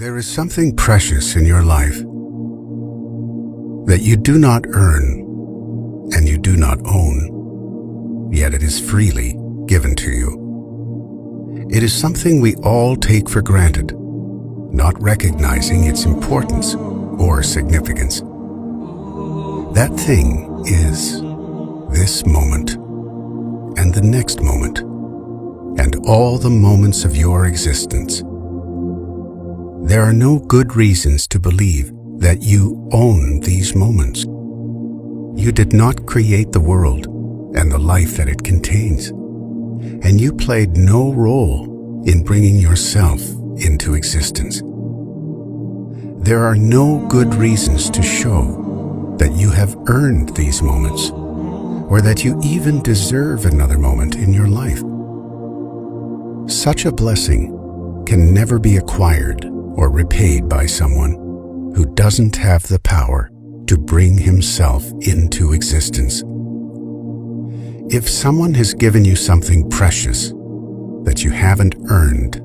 There is something precious in your life that you do not earn and you do not own, yet it is freely given to you. It is something we all take for granted, not recognizing its importance or significance. That thing is this moment and the next moment and all the moments of your existence. There are no good reasons to believe that you own these moments. You did not create the world and the life that it contains, and you played no role in bringing yourself into existence. There are no good reasons to show that you have earned these moments, or that you even deserve another moment in your life. Such a blessing can never be acquired or repaid by someone who doesn't have the power to bring himself into existence. If someone has given you something precious that you haven't earned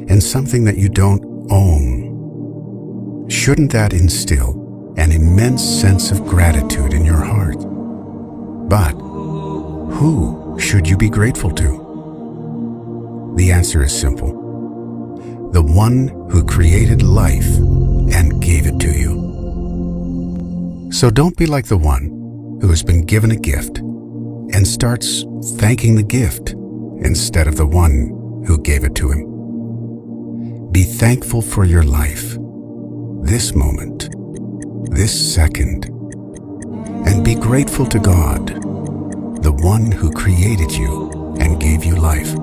and something that you don't own, shouldn't that instill an immense sense of gratitude in your heart? But who should you be grateful to? The answer is simple: the one who created life and gave it to you. So don't be like the one who has been given a gift and starts thanking the gift instead of the one who gave it to him. Be thankful for your life, this moment, this second, and be grateful to God, the one who created you and gave you life,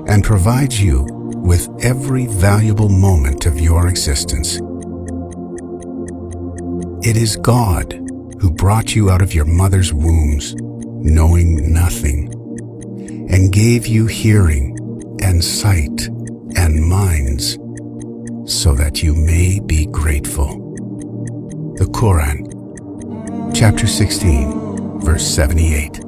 and provides you with every valuable moment of your existence. It is God who brought you out of your mother's wombs, knowing nothing, and gave you hearing and sight and minds so that you may be grateful. The Quran, chapter 16, verse 78.